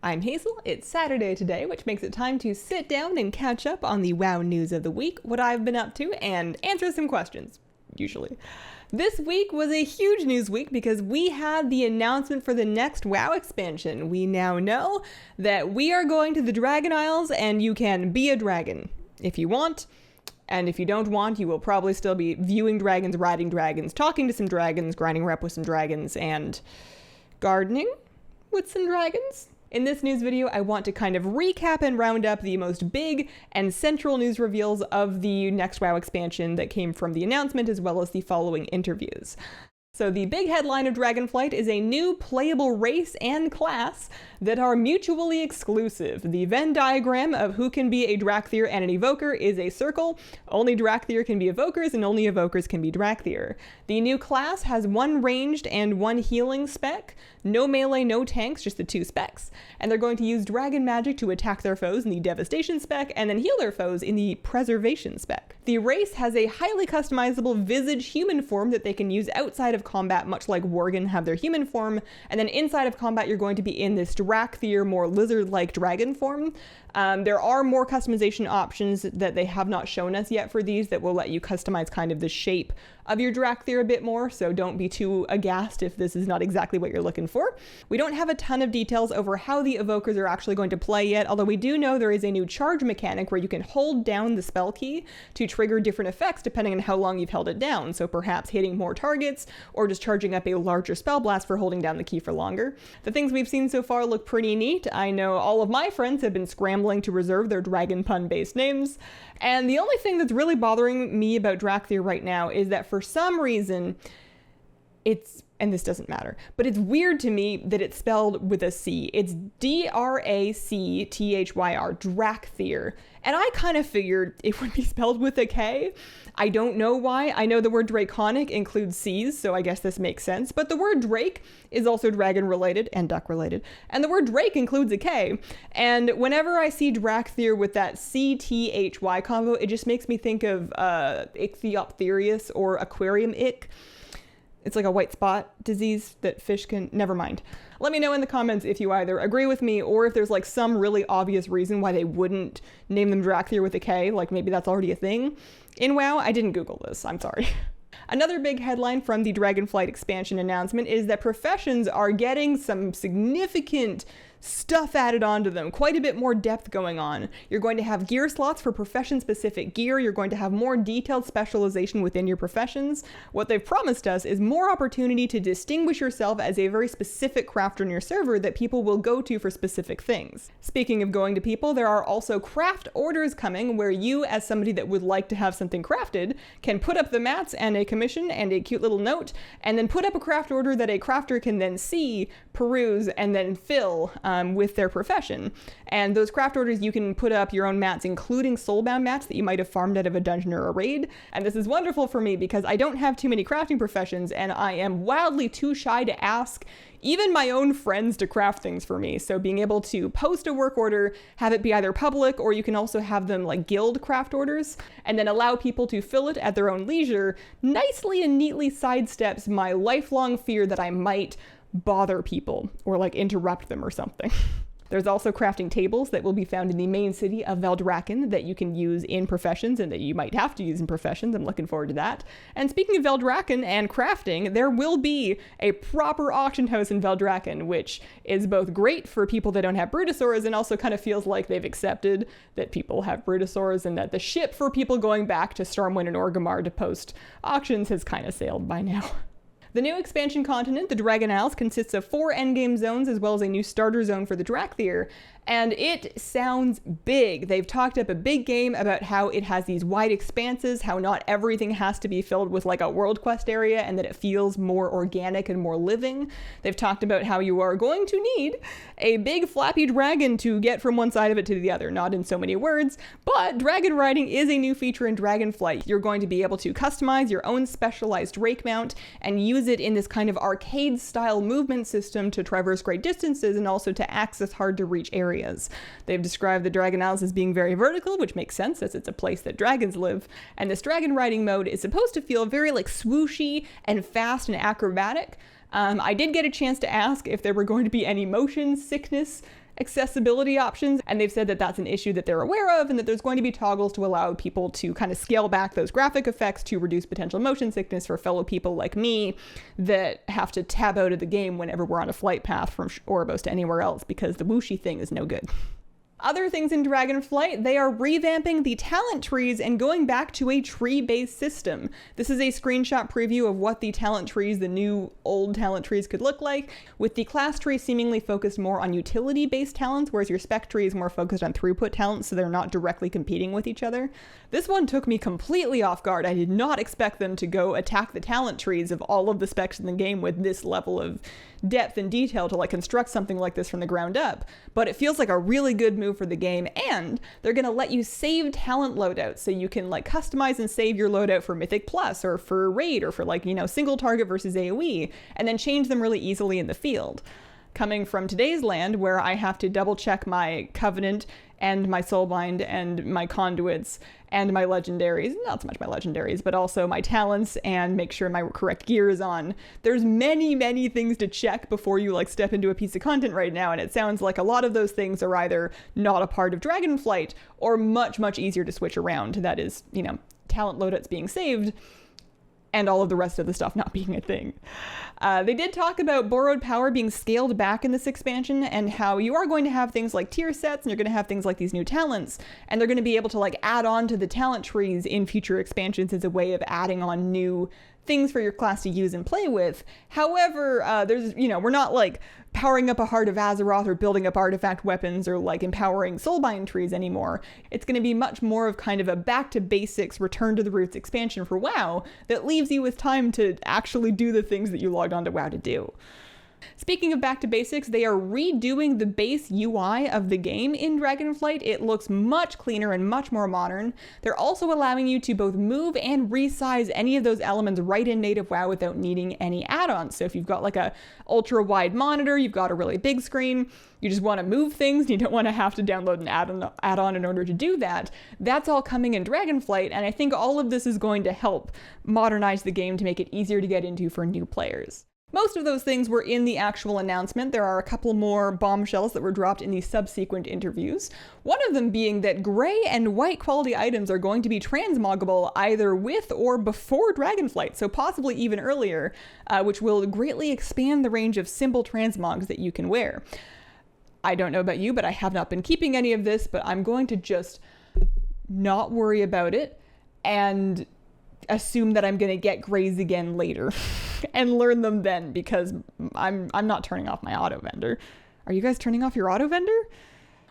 I'm Hazel, it's Saturday today, which makes it time to sit down and catch up on the WoW news of the week, what I've been up to, and answer some questions, usually. This week was a huge news week because we had the announcement for the next WoW expansion. We now know that we are going to the Dragon Isles and you can be a dragon if you want. And if you don't want, you will probably still be viewing dragons, riding dragons, talking to some dragons, grinding rep with some dragons, and gardening with some dragons. In this news video, I want to kind of recap and round up the most big and central news reveals of the next WoW expansion that came from the announcement, as well as the following interviews. So the big headline of Dragonflight is a new playable race and class that are mutually exclusive. The Venn diagram of who can be a Dracthyr and an Evoker is a circle. Only Dracthyr can be Evokers and only Evokers can be Dracthyr. The new class has one ranged and one healing spec. No melee, no tanks, just the two specs. And they're going to use dragon magic to attack their foes in the devastation spec and then heal their foes in the preservation spec. The race has a highly customizable visage human form that they can use outside of combat, much like Worgen have their human form, and then inside of combat you're going to be in this Dracthyr, more lizard-like dragon form. There are more customization options that they have not shown us yet for these that will let you customize kind of the shape of your Dracthyr a bit more, so don't be too aghast if this is not exactly what you're looking for. We don't have a ton of details over how the Evokers are actually going to play yet, although we do know there is a new charge mechanic where you can hold down the spell key to trigger different effects depending on how long you've held it down, so perhaps hitting more targets or just charging up a larger spell blast for holding down the key for longer. The things we've seen so far look pretty neat. I know all of my friends have been scrambling to reserve their dragon pun-based names, and the only thing that's really bothering me about Dracthyr right now is that for some reason and this doesn't matter, but it's weird to me that it's spelled with a C. It's D-R-A-C-T-H-Y-R, Dracthyr. And I kind of figured it would be spelled with a K. I don't know why. I know the word draconic includes C's, so I guess this makes sense. But the word drake is also dragon related and duck related. And the word drake includes a K. And whenever I see Dracthyr with that C-T-H-Y combo, it just makes me think of Ichthyopterius or aquarium ick. It's like a white spot disease that fish can... Never mind. Let me know in the comments if you either agree with me or if there's like some really obvious reason why they wouldn't name them Dracthyr with a K, like maybe that's already a thing in WoW. I didn't Google this, I'm sorry. Another big headline from the Dragonflight expansion announcement is that professions are getting some significant stuff added onto them, quite a bit more depth going on. You're going to have gear slots for profession-specific gear. You're going to have more detailed specialization within your professions. What they've promised us is more opportunity to distinguish yourself as a very specific crafter in your server that people will go to for specific things. Speaking of going to people, there are also craft orders coming where you, as somebody that would like to have something crafted, can put up the mats and a commission and a cute little note, and then put up a craft order that a crafter can then see, peruse, and then fill with their profession. And those craft orders, you can put up your own mats, including soulbound mats that you might have farmed out of a dungeon or a raid. And this is wonderful for me because I don't have too many crafting professions and I am wildly too shy to ask even my own friends to craft things for me. So being able to post a work order, have it be either public or you can also have them like guild craft orders and then allow people to fill it at their own leisure nicely and neatly sidesteps my lifelong fear that I might bother people or like interrupt them or something. There's also crafting tables that will be found in the main city of Veldraken that you can use in professions and that you might have to use in professions. I'm looking forward to that. And speaking of Veldraken and crafting, there will be a proper auction house in Veldraken, which is both great for people that don't have Brutosaurs and also kind of feels like they've accepted that people have Brutosaurs and that the ship for people going back to Stormwind and Orgrimmar to post auctions has kind of sailed by now. The new expansion continent, the Dragon Isles, consists of 4 endgame zones as well as a new starter zone for the Dracthyr, and it sounds big. They've talked up a big game about how it has these wide expanses, how not everything has to be filled with like a world quest area, and that it feels more organic and more living. They've talked about how you are going to need a big flappy dragon to get from one side of it to the other, not in so many words, but dragon riding is a new feature in Dragonflight. You're going to be able to customize your own specialized drake mount and use it in this kind of arcade style movement system to traverse great distances and also to access hard to reach areas. They've described the Dragon Isles as being very vertical, which makes sense as it's a place that dragons live, and this dragon riding mode is supposed to feel very like swooshy and fast and acrobatic. I did get a chance to ask if there were going to be any motion sickness accessibility options, and they've said that that's an issue that they're aware of, and that there's going to be toggles to allow people to kind of scale back those graphic effects to reduce potential motion sickness for fellow people like me that have to tab out of the game whenever we're on a flight path from Oribos to anywhere else because the whooshy thing is no good. Other things in Dragonflight, they are revamping the talent trees and going back to a tree-based system. This is a screenshot preview of what the talent trees, the new old talent trees could look like, with the class tree seemingly focused more on utility-based talents, whereas your spec tree is more focused on throughput talents, so they're not directly competing with each other. This one took me completely off guard. I did not expect them to go attack the talent trees of all of the specs in the game with this level of depth and detail to like construct something like this from the ground up, but it feels like a really good move for the game, and they're going to let you save talent loadouts, so you can like customize and save your loadout for Mythic Plus or for Raid or for like, you know, single target versus AoE, and then change them really easily in the field. Coming from today's land, where I have to double check my Covenant and my Soulbind and my Conduits and my Legendaries, not so much my Legendaries, but also my Talents, and make sure my correct gear is on. There's many things to check before you like step into a piece of content right now, and it sounds like a lot of those things are either not a part of Dragonflight or much easier to switch around. That is, you know, talent loadouts being saved and all of the rest of the stuff not being a thing. They did talk about borrowed power being scaled back in this expansion, and how you are going to have things like tier sets, and you're going to have things like these new talents, and they're going to be able to like add on to the talent trees in future expansions as a way of adding on new things for your class to use and play with. However, there's, you know, we're not like powering up a Heart of Azeroth or building up artifact weapons or like empowering soulbind trees anymore. It's going to be much more of kind of a back to basics, return to the roots expansion for WoW that leaves you with time to actually do the things that you logged on to WoW to do. Speaking of back to basics, they are redoing the base UI of the game in Dragonflight. It looks much cleaner and much more modern. They're also allowing you to both move and resize any of those elements right in native WoW without needing any add-ons. So if you've got like a ultra wide monitor, you've got a really big screen, you just want to move things, and you don't want to have to download an add-on in order to do that, that's all coming in Dragonflight, and I think all of this is going to help modernize the game to make it easier to get into for new players. Most of those things were in the actual announcement. There are a couple more bombshells that were dropped in the subsequent interviews. One of them being that gray and white quality items are going to be transmoggable either with or before Dragonflight, so possibly even earlier, which will greatly expand the range of simple transmogs that you can wear. I don't know about you, but I have not been keeping any of this, but I'm going to just not worry about it and assume that I'm going to get grays again later and learn them then, because I'm not turning off my auto vendor. Are you guys turning off your auto vendor?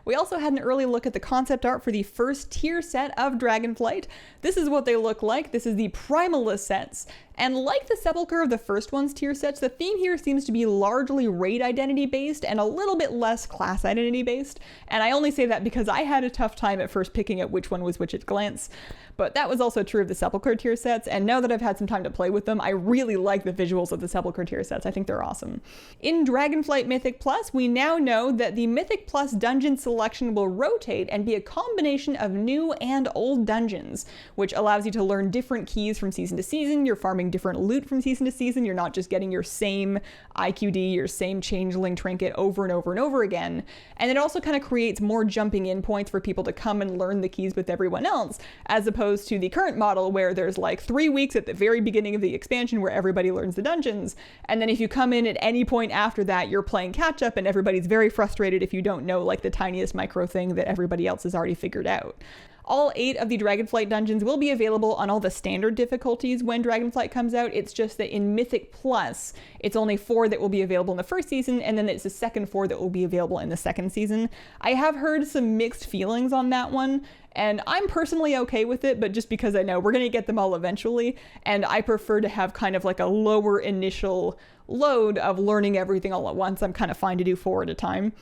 We also had an early look at the concept art for the first tier set of Dragonflight. This is what they look like. This is the Primalist sets. And like the Sepulchre of the first one's tier sets, the theme here seems to be largely raid identity based and a little bit less class identity based. And I only say that because I had a tough time at first picking out which one was which at glance. But that was also true of the Sepulchre tier sets, and now that I've had some time to play with them, I really like the visuals of the Sepulchre tier sets. I think they're awesome. In Dragonflight Mythic Plus, we now know that the Mythic Plus dungeon selection will rotate and be a combination of new and old dungeons, which allows you to learn different keys from season to season. You're farming different loot from season to season. You're not just getting your same IQD, your same changeling trinket over and over and over again. And it also kind of creates more jumping in points for people to come and learn the keys with everyone else, as opposed to the current model where there's like 3 weeks at the very beginning of the expansion where everybody learns the dungeons, and then if you come in at any point after that, you're playing catch up, and everybody's very frustrated if you don't know like the tiniest micro thing that everybody else has already figured out. All 8 of the Dragonflight dungeons will be available on all the standard difficulties when Dragonflight comes out. It's just that in Mythic Plus, it's only 4 that will be available in the first season, and then it's the second 4 that will be available in the second season. I have heard some mixed feelings on that one, and I'm personally okay with it, but just because I know we're going to get them all eventually, and I prefer to have kind of like a lower initial load of learning everything all at once. I'm kind of fine to do 4 at a time.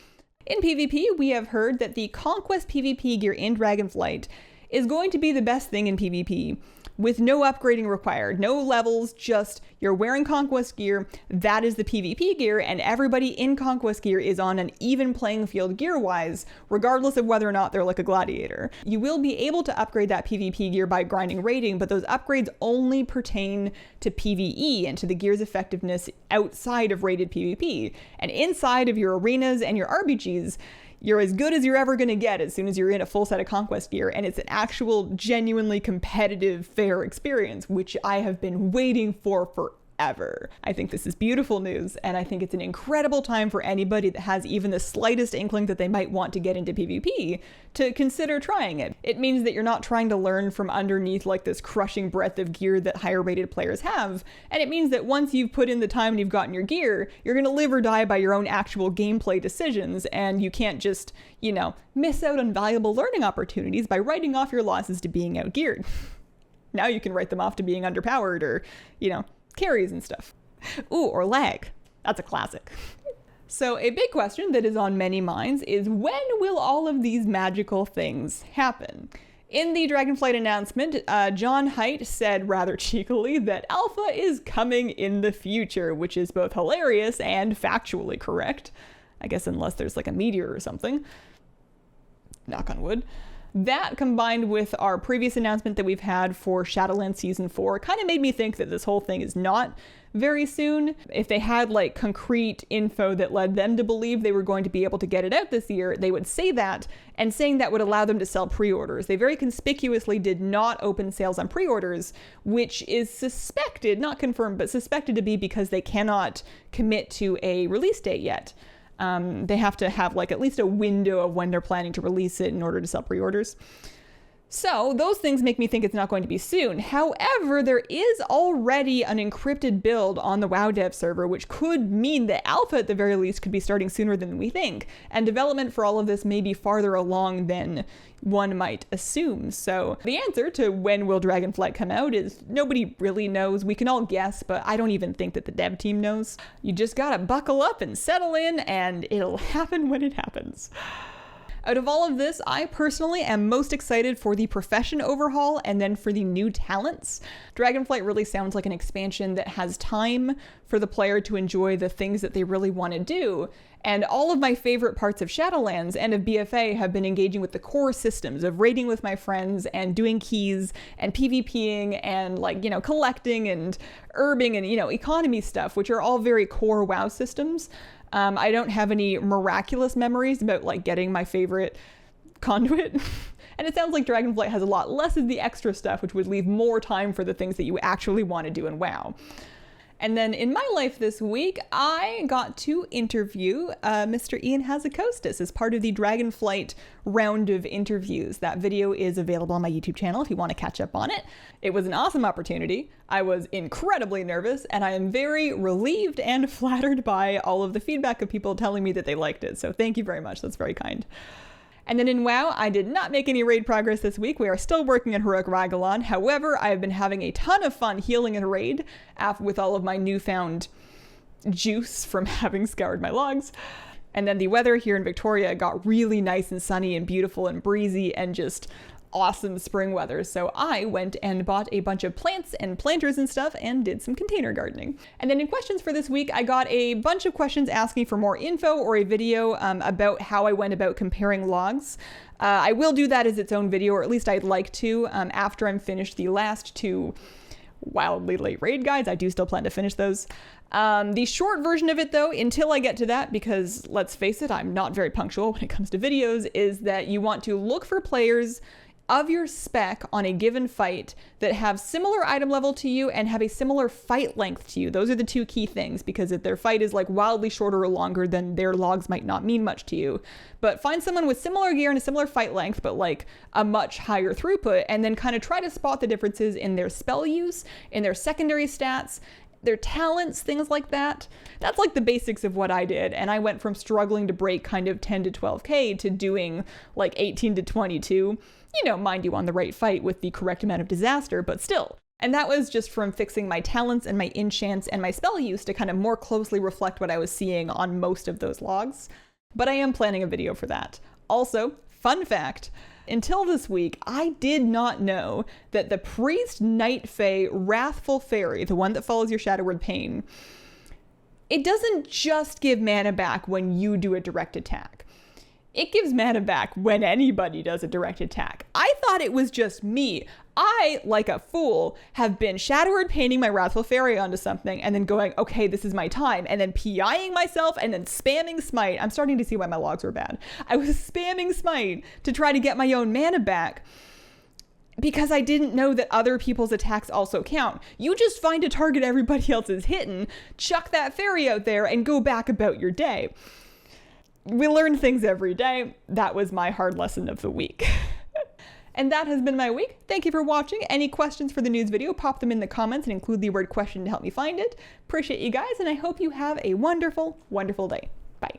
In PvP, we have heard that the Conquest PvP gear in Dragonflight is going to be the best thing in PvP. with no upgrading required, no levels, just you're wearing Conquest gear, that is the PvP gear, and everybody in Conquest gear is on an even playing field gear-wise, regardless of whether or not they're like a gladiator. You will be able to upgrade that PvP gear by grinding raiding, but those upgrades only pertain to PvE and to the gear's effectiveness outside of rated PvP. And inside of your arenas and your RBGs, you're as good as you're ever going to get as soon as you're in a full set of Conquest gear, and it's an actual, genuinely competitive, fair experience, which I have been waiting for forever. I think this is beautiful news, and I think it's an incredible time for anybody that has even the slightest inkling that they might want to get into PvP to consider trying it. It means that you're not trying to learn from underneath like this crushing breadth of gear that higher rated players have, and it means that once you've put in the time and you've gotten your gear, you're going to live or die by your own actual gameplay decisions, and you can't just, you know, miss out on valuable learning opportunities by writing off your losses to being outgeared. Now you can write them off to being underpowered or, you know, carries and stuff. Ooh, or lag. That's a classic. So a big question that is on many minds is, when will all of these magical things happen? In the Dragonflight announcement, John Haidt said rather cheekily that Alpha is coming in the future, which is both hilarious and factually correct. I guess unless there's like a meteor or something. Knock on wood. That, combined with our previous announcement that we've had for Shadowlands Season 4, kind of made me think that this whole thing is not very soon. If they had like concrete info that led them to believe they were going to be able to get it out this year, they would say that, and saying that would allow them to sell pre-orders. They very conspicuously did not open sales on pre-orders, which is suspected, not confirmed, but suspected to be because they cannot commit to a release date yet. They have to have like at least a window of when they're planning to release it in order to sell pre-orders. So those things make me think it's not going to be soon. However, there is already an encrypted build on the WoW dev server, which could mean that alpha at the very least could be starting sooner than we think. And development for all of this may be farther along than one might assume. So the answer to when will Dragonflight come out is nobody really knows. We can all guess, but I don't even think that the dev team knows. You just gotta buckle up and settle in, and it'll happen when it happens. Out of all of this, I personally am most excited for the profession overhaul and then for the new talents. Dragonflight really sounds like an expansion that has time for the player to enjoy the things that they really want to do. And all of my favorite parts of Shadowlands and of BFA have been engaging with the core systems of raiding with my friends and doing keys and PvPing and like, you know, collecting and herbing and, you know, economy stuff, which are all very core WoW systems. I don't have any miraculous memories about like getting my favorite conduit. And it sounds like Dragonflight has a lot less of the extra stuff, which would leave more time for the things that you actually want to do in WoW. And then in my life this week, I got to interview Mr. Ian Hazakostas as part of the Dragonflight round of interviews. That video is available on my YouTube channel if you want to catch up on it. It was an awesome opportunity. I was incredibly nervous, and I am very relieved and flattered by all of the feedback of people telling me that they liked it. So thank you very much. That's very kind. And then in WoW, I did not make any raid progress this week. We are still working on Heroic Ragalan. However, I have been having a ton of fun healing in a raid with all of my newfound juice from having scoured my logs. And then the weather here in Victoria got really nice and sunny and beautiful and breezy and just awesome spring weather. So I went and bought a bunch of plants and planters and stuff and did some container gardening. And then in questions for this week, I got a bunch of questions asking for more info or a video about how I went about comparing logs. I will do that as its own video, or at least I'd like to, after I'm finished the last two wildly late raid guides. I do still plan to finish those. The short version of it though, until I get to that, because let's face it, I'm not very punctual when it comes to videos, is that you want to look for players of your spec on a given fight that have similar item level to you and have a similar fight length to you. Those are the two key things, because if their fight is like wildly shorter or longer, then their logs might not mean much to you. But find someone with similar gear and a similar fight length, but like a much higher throughput, and then kind of try to spot the differences in their spell use, in their secondary stats, their talents, things like that. That's like the basics of what I did. And I went from struggling to break kind of 10 to 12k to doing like 18 to 22. You know, mind you, on the right fight with the correct amount of disaster, but still. And that was just from fixing my talents and my enchants and my spell use to kind of more closely reflect what I was seeing on most of those logs. But I am planning a video for that. Also, Fun fact, until this week, I did not know that the Priest Night Fae Wrathful Fairy, the one that follows your Shadowward Pain, it doesn't just give mana back when you do a direct attack. It gives mana back when anybody does a direct attack. I thought it was just me. I, like a fool, have been Shadowward Paining my Wrathful Fairy onto something and then going, okay, this is my time, and then PIing myself and then spamming Smite. I'm starting to see why my logs were bad. I was spamming Smite to try to get my own mana back because I didn't know that other people's attacks also count. You just find a target everybody else is hitting, chuck that fairy out there, and go back about your day. We learn things every day. That was my hard lesson of the week. And that has been my week. Thank you for watching. Any questions for the news video, pop them in the comments and include the word question to help me find it. Appreciate you guys, and I hope you have a wonderful, wonderful day. Bye.